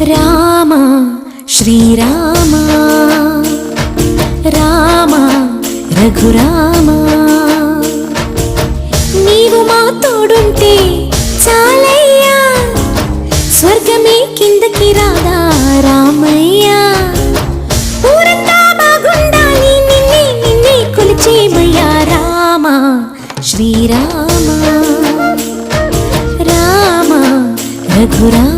రామ శ్రీరామ రామ రఘురామ నీవు మా తోడుంటే చాలయ్యా స్వర్గమే కిందకి రాదా రామయ్యా ఊరంతా బాగుండాలి నిన్నే నిన్నే కొలిచేమయ్యా రామ శ్రీరామ రామ రఘురామ